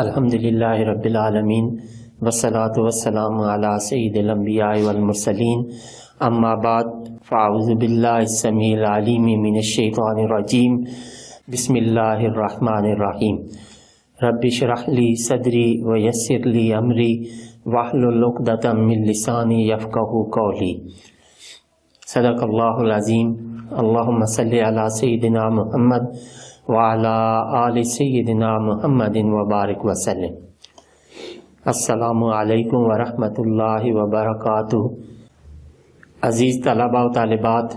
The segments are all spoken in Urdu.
الحمدللہ رب العالمین والصلاة والسلام علی سید الانبیاء والمرسلین اما بعد فاعوذ باللہ السمیع العلیم من الشیطان الرجیم بسم اللہ الرحمن الرحیم رب اشرح لی صدری ویسر لی امری واحلل عقدۃ من لسانی یفقہوا قولی۔ صدق اللہ العظیم۔ اللہم صلی علی سیدنا محمد وعلی آل سیدنا محمد وبارک وسلم۔ السلام علیکم ورحمۃ اللہ وبرکاتہ۔ عزیز طلباء و طالبات،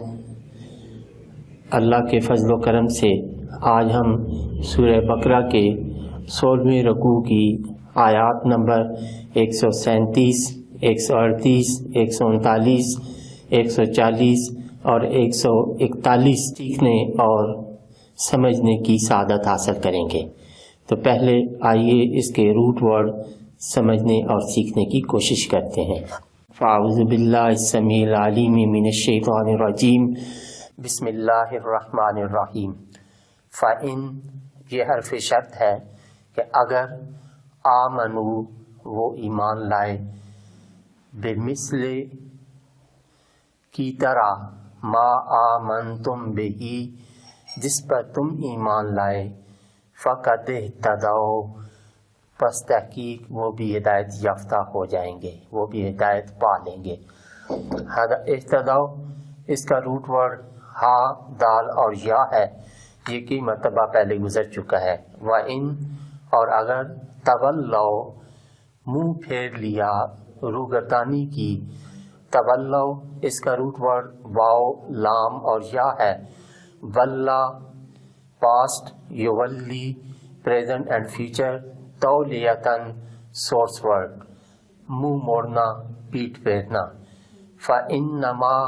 اللہ کے فضل و کرم سے آج ہم سورہ بقرہ کے 16ویں رکوع کی آیات نمبر 137، 138، 139، 140 اور 141 سیکھنے اور سمجھنے کی سعادت حاصل کریں گے۔ تو پہلے آئیے اس کے روٹ ورڈ سمجھنے اور سیکھنے کی کوشش کرتے ہیں۔ فاعوذ باللہ السمیع العلیم من الشیطان الرجیم بسم اللہ الرحمن الرحیم۔ فَإِن یہ حرف شرط ہے کہ اگر آمنو وہ ایمان لائے، بمثل کی طرح ما آمنتم بہی جس پر تم ایمان لائے، فقد اہتدوا پس تحقیق وہ بھی ہدایت یافتہ ہو جائیں گے، وہ بھی ہدایت پا لیں گے۔ اہتدوا اس کا روٹ ورڈ ہا، دال اور یا ہے، یہ کئی مرتبہ پہلے گزر چکا ہے۔ وَإِن اور اگر تولوا منہ پھیر لیا، روگردانی کی، تولوا اس کا روٹ ورڈ واو، لام اور یا ہے۔ ولا پاسٹ، یولی پریزنٹ اینڈ فیوچر، تولیتاً سورس ورڈ منہ موڑنا، پیٹ پھیرنا۔ فَإِنَّمَا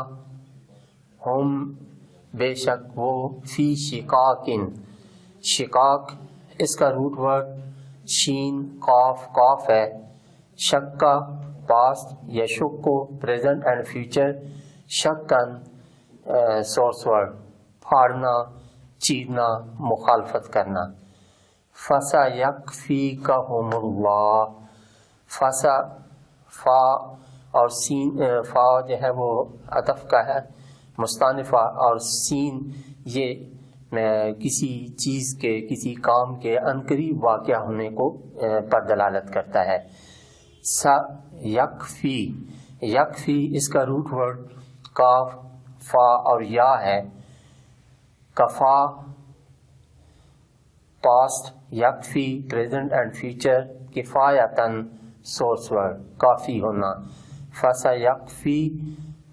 ہم بے شک وہ، فی شقاقٍ شقاق اس کا روٹ ورڈ شین قاف قاف ہے۔ شکا پاسٹ، یشکو پریزنٹ اینڈ فیوچر، شکن سورس ورڈ پھاڑنا، چیرنا، مخالفت کرنا۔ فَسَيَكْفِيكَهُمُ اللَّهُ فَسَ فا اور سین، فا جو ہے وہ عطف کا ہے، مستانفہ، اور سین یہ کسی چیز کے، کسی کام کے عنقریب واقع ہونے کو پر دلالت کرتا ہے۔ یکفی یکفی اس کا روٹ ورڈ کاف، فا اور یا ہے۔ کفا پاسٹ، یکفی پریزنٹ اینڈ فیوچر، کفایتاً سورس ورڈ کافی ہونا۔ فَسَيَكْفِي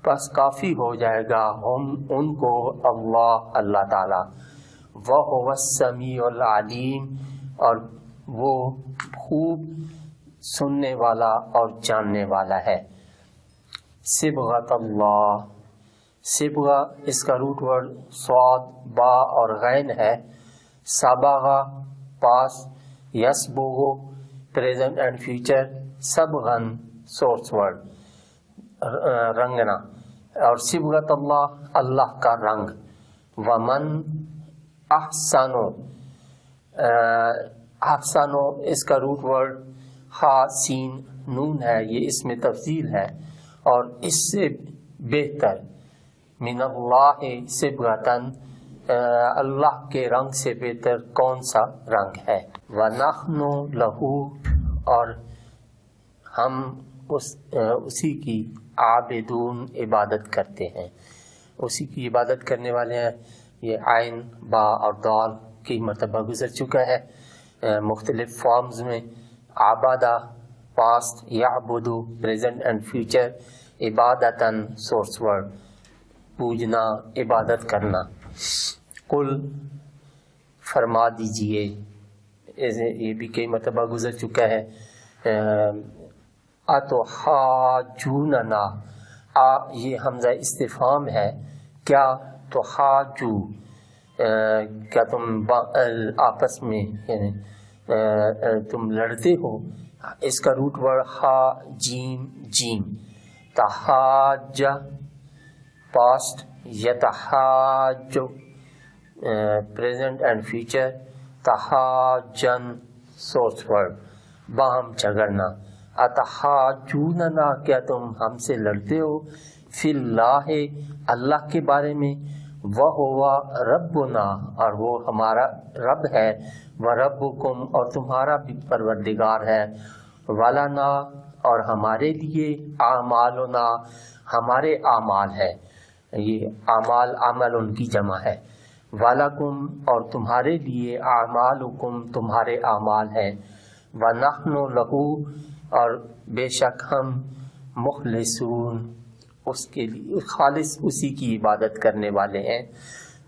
پس کافی ہو جائے گا ہم ان کو، اللہ اللہ تعالی۔ وَهُوَ السَّمِيعُ الْعَلِيمُ اور وہ خوب سننے والا اور جاننے والا ہے۔ صبغۃ اللہ صبغہ اس کا روٹ ورڈ صاد، با اور غین ہے۔ صبغہ پاس، یصبغ پریزنٹ اینڈ فیوچر، صبغن سورس ورڈ رنگنا، اور صبغۃ اللہ اللہ کا رنگ۔ ومن احسن احسن اس کا روٹ ورڈ ہا سین نون ہے، یہ اس میں تفضیل ہے، اور اس سے بہتر، من اللہ صبغۃً اللہ کے رنگ سے بہتر کون سا رنگ ہے۔ وَنَحْنُ لَهُ اور ہم اسی کی عابدون عبادت کرتے ہیں، اسی کی عبادت کرنے والے ہیں۔ یہ عین، با اور دال کی مرتبہ گزر چکا ہے مختلف فارمز میں۔ عبادہ پاسٹ، یعبدو پریزنٹ اینڈ فیوچر، عبادتاً سورس ورڈ پوجنا، عبادت کرنا۔ قل فرما دیجئے، یہ بھی کئی مرتبہ گزر چکا ہے۔ اتحاجوننا یہ حمزہ استفہام ہے، کیا تحاجو کیا تم آپس میں یعنی تم لڑتے ہو۔ اس کا روٹ ورڈ ہا جیم جیم۔ تحاج پاسٹ، یتحاج پریزنٹ اینڈ فیوچر، تحاجن سورس ورڈ باہم جھگڑنا. اتحاجوننا کیا تم ہم سے لڑتے ہو فی اللہ اللہ کے بارے میں, وہو ربنا اور وہ ہمارا رب ہے, وربکم اور تمہارا بھی پروردگار ہے, ولنا اور ہمارے لیے, اعمالنا ہمارے اعمال ہے, یہ اعمال عمل ان کی جمع ہے, ولکم اور تمہارے لیے, اعمالکم تمہارے اعمال ہے, ونحن لہو اور بے شک ہم, مخلصون اس کے لیے خالص اسی کی عبادت کرنے والے ہیں.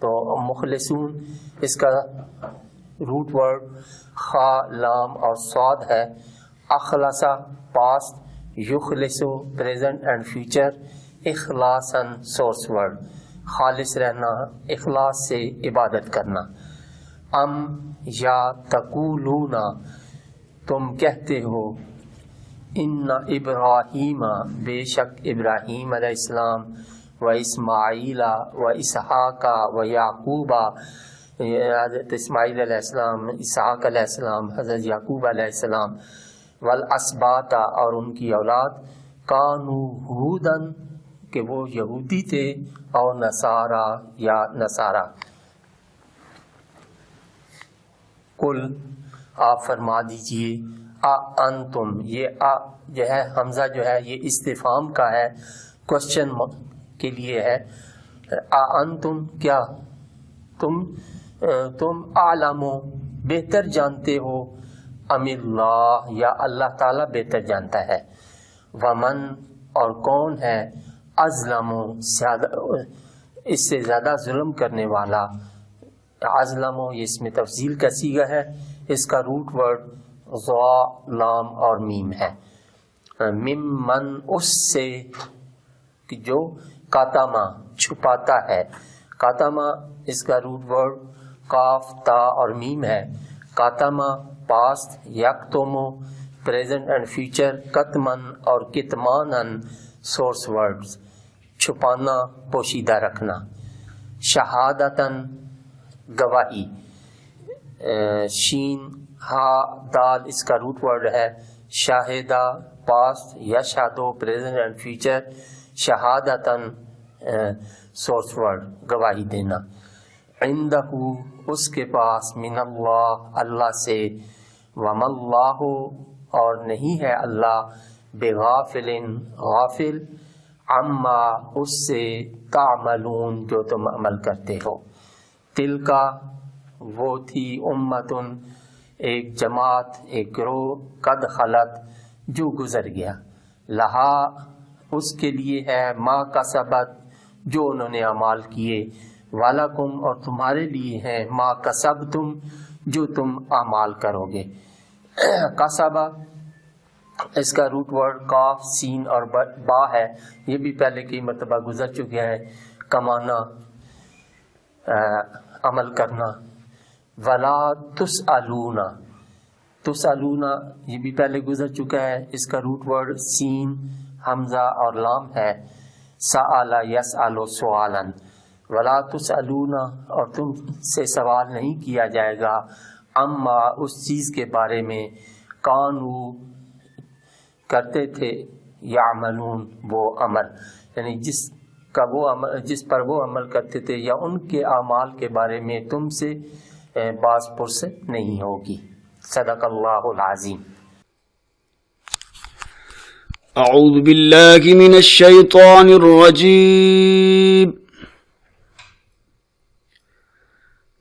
تو مخلصون اس کا روٹ ورڈ خا لام اور صاد ہے. اخلصا پاسٹ, یخلصو پریزنٹ اینڈ فیوچر, اخلاصاً سورس ورڈ خالص رہنا, اخلاص سے عبادت کرنا. ام یا تقولون تم کہتے ہو, ان ابراہیم بے شک ابراہیم علیہ السلام, و اسماعیل و اسحاق و یعقوب, حضرت اسماعیل علیہ السلام, اسحاق علیہ السلام, حضرت یعقوب علیہ السلام, والاسباط اور ان کی اولاد, کانو ہودن کہ وہ یہودی تھے, اور نصارا یا نصارا. قل آپ فرما دیجئے, انتم یہ جو ہے حمزہ جو ہے یہ استفہام کا ہے, کوشچن کے لیے ہے. انتم کیا تم اعلم بہتر جانتے ہو, ام اللہ یا اللہ تعالیٰ بہتر جانتا ہے, ومن اور کون ہے, اظلم اس سے زیادہ ظلم کرنے والا. اظلم یہ اس میں تفضیل کا صیغہ ہے, اس کا روٹ ورڈ ضا لام اور میم ہے. ممن اس سے کہ جو کاتما چھپاتا ہے, کاتما اس کا روٹ ورڈ کاف تا اور میم ہے. کاتما پاسٹ, یکتمو پریزنٹ اینڈ فیوچر, کتمن اور کتمانن سورس ورڈز چھپانا پوشیدہ رکھنا. شہادتن گواہی, شین ہا دال اس کا روٹ ورڈ ہے. شاہدہ پاسٹ, یشہدو پریزنٹ اینڈ فیوچر, شہادتن سورس ورڈ گواہی دینا. عندہ اس کے پاس, من اللہ اللہ سے, وما اللہ اور نہیں ہے اللہ, بغافل غافل, عما اس سے, تعملون جو تم عمل کرتے ہو. تلکا وہ تھی, امتن ایک جماعت, ایک گروہ, قد خلت جو گزر گیا, لہا اس کے لیے ہے, ما کسبت جو انہوں نے اعمال کیے, ولکم اور تمہارے لیے ہیں, ما کسبتم جو تم اعمال کرو گے. کسبہ اس کا روٹ ورڈ کاف سین اور با ہے, یہ بھی پہلے کئی مرتبہ گزر چکا ہے. کمانا, عمل کرنا. ولا تسألون, تسألون یہ بھی پہلے گزر چکا ہے, اس کا روٹ ورڈ سین حمزہ اور لام ہے. سأل یسأل سوالا, ولا تسألون اور تم سے سوال نہیں کیا جائے گا, اما اس چیز کے بارے میں, کانو کرتے تھے, یعملون وہ عمل, یعنی جس پر وہ عمل کرتے تھے یا ان کے اعمال کے بارے میں تم سے باز پرست نہیں ہوگی. صدق اللہ العظیم. اعوذ باللہ من الشیطان الرجیم.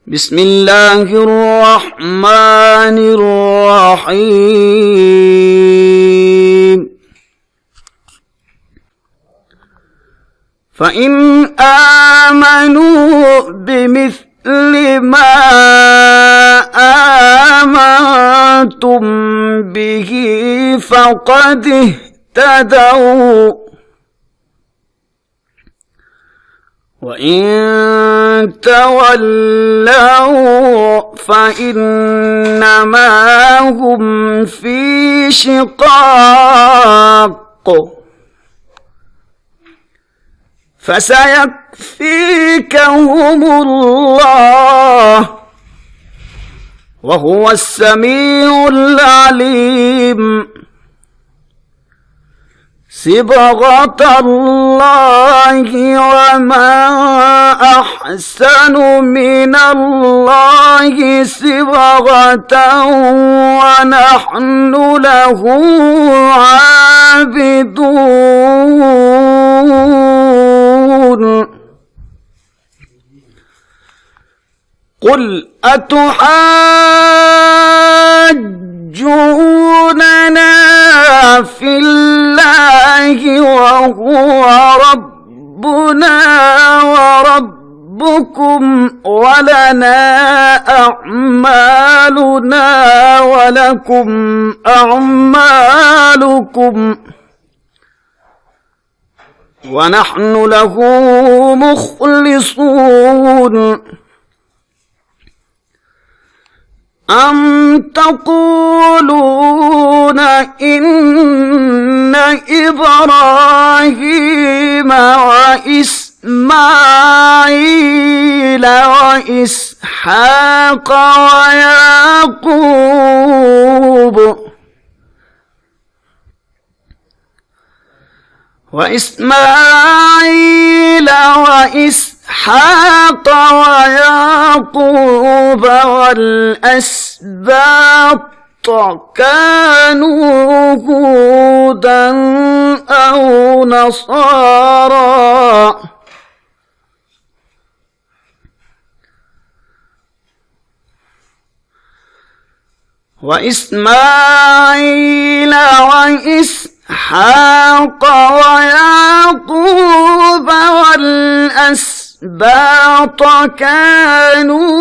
بسم اللہ الرحمن الرحیم. فَإِنْ آمَنُوا بِمِثْلِ مَا آمَنْتُمْ بِهِ فَقَدِ اهْتَدَوْا وَإِن تَوَلَّوْا فَإِنَّمَا هُمْ فِي شِقَاقٍ فَسَيَكْفِيكَهُمُ اللَّهُ وَهُوَ السَّمِيعُ الْعَلِيمُ. صبغة الله وما أحسن من الله صبغة ونحن له عابدون قل أتحاجوننا في الله وهو ربنا وربكم ولنا أعمالنا ولكم أعمالكم ونحن له مخلصون أم تقولون إن إبراهيم وإسماعيل وإسحاق وإسحاق ويعقوب والأسباط كانوا هودا أو نصارى وإسماعيل وإسحاق ويعقوب والأسباط كانوا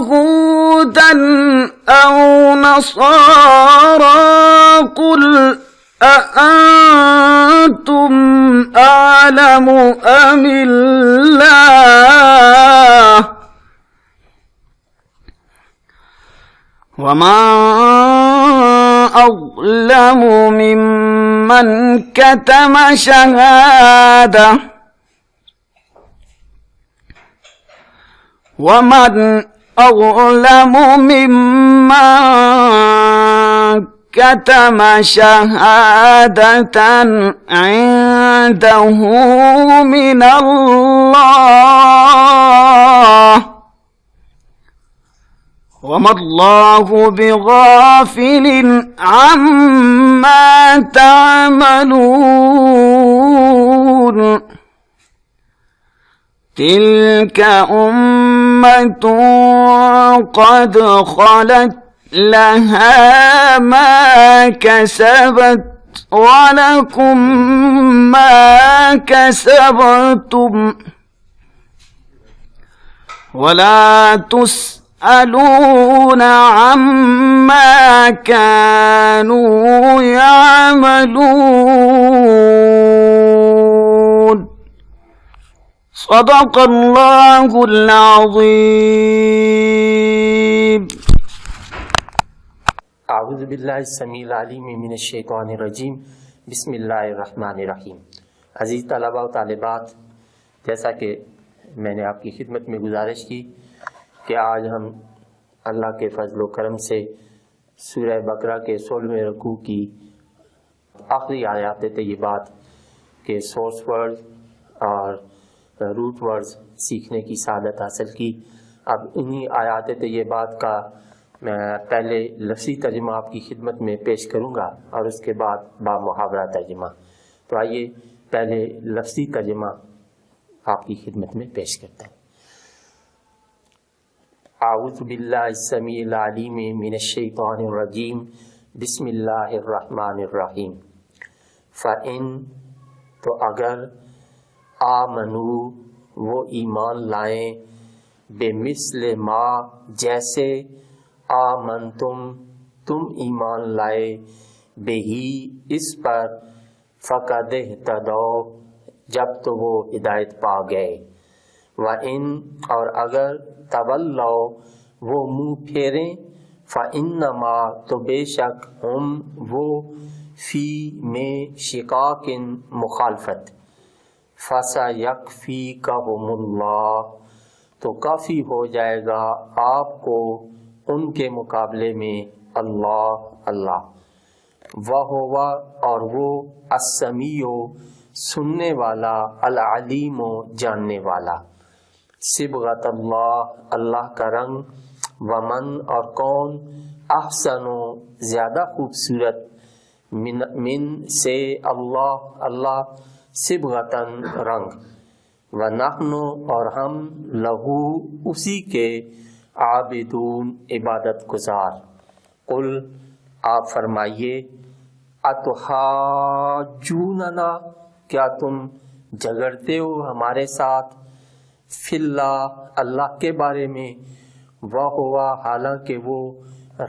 هودا أو نصارى قل أأنتم أعلم أم الله وما أظلم ممن كتم شهادة ومن أظلم ممن كتم شهادة عنده من الله وما الله بغافل عما تعملون تلك أمة قد خلت لها ما كسبت ولكم ما كسبتم ولا تسألون عما كانوا يعملون صدق الله العظيم اعوذ باللہ السمیع العلیم من الشیطان الرجیم بسم اللہ الرحمن الرحیم۔ عزیز طلباء و طالبات، جیسا کہ میں نے آپ کی خدمت میں گزارش کی کہ آج ہم اللہ کے فضل و کرم سے سورہ بقرہ کے 16ویں رکوع کی آخری آیات طیبات کے سورس ورڈ اور روٹ ورڈز سیکھنے کی سعادت حاصل کی۔ اب انہی آیات طیبات کا میں پہلے لفظی ترجمہ آپ کی خدمت میں پیش کروں گا اور اس کے بعد با محاورہ ترجمہ۔ تو آئیے پہلے لفظی ترجمہ آپ کی خدمت میں پیش کرتے ہیں۔ اعوذ باللہ السمیع العلیم من الشیطان الرجیم بسم اللہ الرحمن الرحیم۔ فَإِن تو اگر آمنو وہ ایمان لائیں بمثل ما جیسے آمنتم تم ایمان لائے بہی اس پر فقد اہتدوا جب تو وہ ہدایت پا گئے۔ وَإِن اور اگر تولوا وہ منہ پھیریں فَإِنَّمَا تو بے شک ہم وہ فی میں شقاق مخالفت فَسَيَكْفِيكَهُمُ اللَّهُ تو کافی ہو جائے گا آپ کو ان کے مقابلے میں اللہ۔ وَهُوَ اور وہ السمیع سننے والا، العلیم جاننے والا۔ صبغۃ اللہ اللہ کا رنگ، ومن اور کون، احسن زیادہ خوبصورت، من سے اللہ صبغۃً رنگ، ونحن اور ہم لہو اسی کے عابدون عبادت گزار۔ قل آپ فرمائیے، اتحاجوننا کیا تم جھگڑتے ہو ہمارے ساتھ، فی اللہ اللہ کے بارے میں، وَهُوَ حالانکہ وہ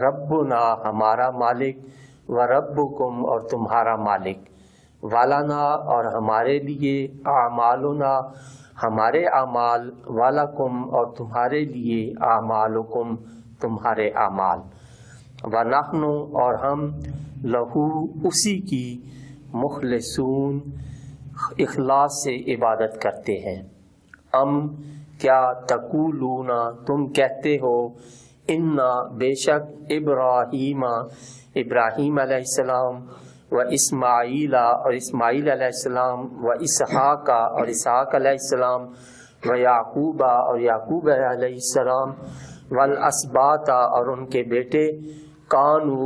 ربنا ہمارا مالک، وَرَبُّكُمْ اور تمہارا مالک، وَلَنَا اور ہمارے لیے، اعمالنا ہمارے اعمال، وَلَكُمْ اور تمہارے لیے، اعمالکم تمہارے اعمال، وَنَحْنُ اور ہم لہو اسی کی، مخلصون اخلاص سے عبادت کرتے ہیں۔ ام کیا تقولون تم کہتے ہو، انا بے شک ابراہیم علیہ السلام، و اسماعیل اور اسماعیل علیہ السلام، و اسحاق اور اسحاق علیہ السلام، و یعقوب اور یعقوب علیہ السلام، والاسباط اور ان کے بیٹے، کانو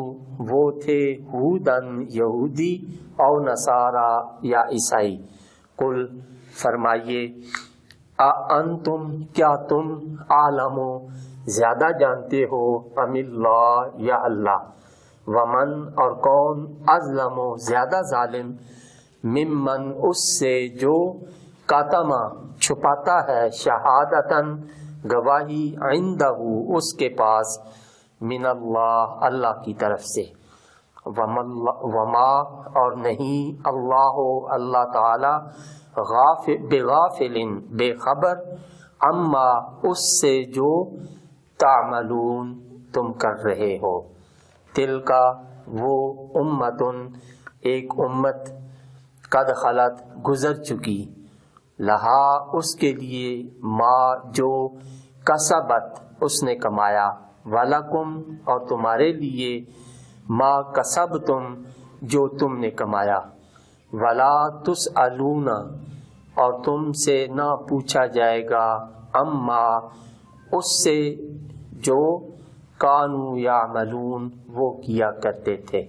وہ تھے، ہودن یہودی، او نصارا یا عیسائی۔ قل فرمائیے، انتم کیا تم عالم زیادہ جانتے ہو، ام اللہ یا اللہ، ومن اور کون، ازلم زیادہ ظالم، ممن اس سے جو، کاتما چھپاتا ہے، شہادتاً گواہی، عندہ اس کے پاس، من اللہ اللہ کی طرف سے، وما اور نہیں، اللہ تعالی، بغافل بے خبر، اما اس سے جو، تعملون تم کر رہے ہو، تل کا وہ، امتن ایک امت، قد خلت گزر چکی، لہا اس کے لیے، ما جو، کسبت اس نے کمایا، ولکم اور تمہارے لیے، ما کسبتم جو تم نے کمایا، ولا تسألون اور تم سے نہ پوچھا جائے گا، اما اس سے جو، کانو یعملون وہ کیا کرتے تھے۔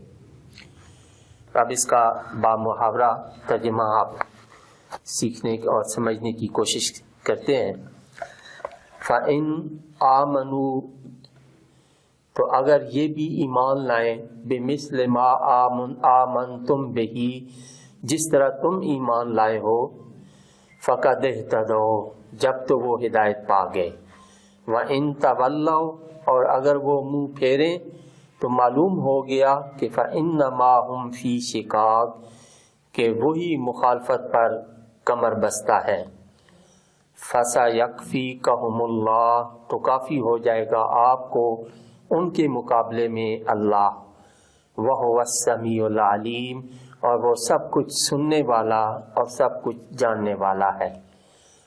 اب اس کا بامحاورہ ترجمہ آپ سیکھنے اور سمجھنے کی کوشش کرتے ہیں۔ فَإِنْ آمَنُوا تو اگر یہ بھی ایمان لائیں، بِمِثْلِ مَا آمَنْتُمْ بِهِ جس طرح تم ایمان لائے ہو، فَقَدْ اهْتَدَوْا جب تو وہ ہدایت پا گئے، وَإِنْ تَوَلَّوْا اور اگر وہ منہ پھیریں تو معلوم ہو گیا کہ فَإِنَّمَا هُمْ فِي شِقَاقٍ کہ وہی مخالفت پر کمر بستہ ہے، فَسَيَكْفِيكَهُمُ اللَّهُ تو کافی ہو جائے گا آپ کو ان کے مقابلے میں اللہ، وَهُوَ السَّمِيعُ الْعَلِيمُ اور وہ سب کچھ سننے والا اور سب کچھ جاننے والا ہے۔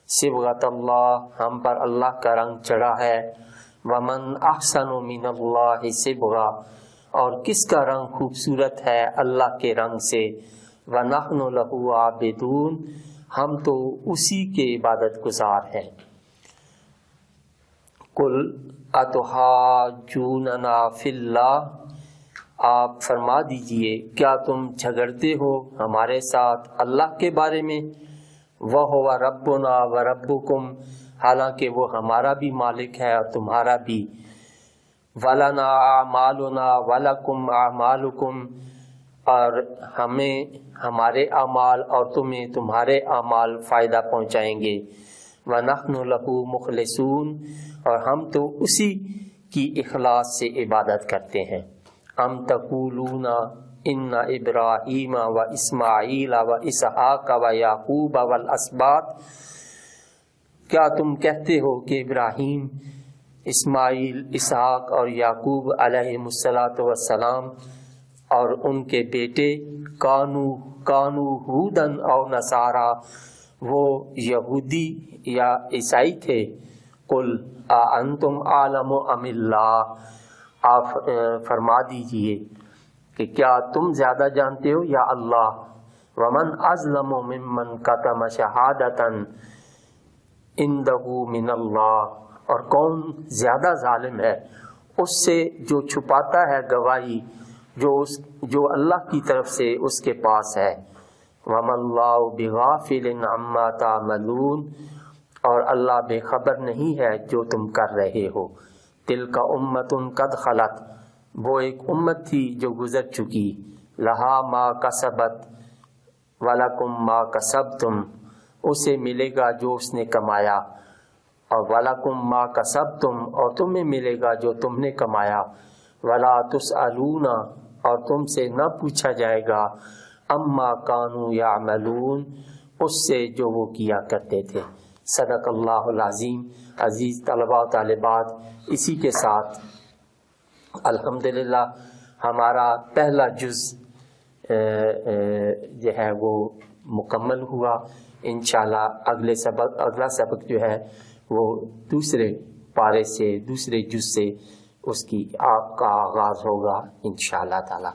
صبغۃ اللہ ہم پر اللہ کا رنگ چڑھا ہے، ومن احسن من اللہ صبغہ اور کس کا رنگ خوبصورت ہے اللہ کے رنگ سے، ونحن لہ عابدون ہم تو اسی کے عبادت گزار ہیں۔ قل اتحاجوننا فی اللہ آپ فرما دیجئے کیا تم جھگڑتے ہو ہمارے ساتھ اللہ کے بارے میں، وَهُوَ رَبُّنَا وَرَبُّكُمْ حالانکہ وہ ہمارا بھی مالک ہے اور تمہارا بھی، وَلَنَا أَعْمَالُنَا وَلَكُمْ أَعْمَالُكُمْ اور ہمیں ہمارے اعمال اور تمہیں تمہارے اعمال فائدہ پہنچائیں گے، وَنَحْنُ لَهُ مُخْلِصُونَ اور ہم تو اسی کی اخلاص سے عبادت کرتے ہیں۔ ام تقولون ان ابراہیم و اسماعیل و اسحاق و یعقوب والاسباط کیا تم کہتے ہو کہ ابراہیم، اسماعیل، اسحاق اور یعقوب علیہم السلام اور ان کے بیٹے، کانو ہودن او نصارا وہ یہودی یا عیسائی تھے، قل انتم عالم ام اللہ آپ فرما دیجئے کہ کیا تم زیادہ جانتے ہو یا اللہ؟ ومن اظلم ممن کتم شہادۃ عندہ من اللہ، اور کون زیادہ ظالم ہے اس سے جو چھپاتا ہے گواہی جو اللہ کی طرف سے اس کے پاس ہے۔ وما اللہ بغافل عما تعملون، اور اللہ بے خبر نہیں ہے جو تم کر رہے ہو۔ تلک امۃ قد خلت، وہ ایک امت تھی جو گزر چکی، لہا ما کسبت ولکم ما کسبتم، اسے ملے گا جو اس نے کمایا، اور وَلَكُمْ مَا كَسَبْتُمْ، اور تمہیں ملے گا جو تم نے کمایا، وَلَا تُسْأَلُونَ، اور تم سے نہ پوچھا جائے گا، أَمَّا كَانُوا يَعْمَلُونَ، اس سے جو وہ کیا کرتے تھے۔ صدق اللہ العظیم۔ عزیز طلباء و طالبات، اسی کے ساتھ الحمدللہ ہمارا پہلا جز جو ہے وہ مکمل ہوا۔ انشاءاللہ اگلا سبق جو ہے وہ دوسرے پارے سے، دوسرے جز سے اس کی آپ کا آغاز ہوگا انشاءاللہ تعالی۔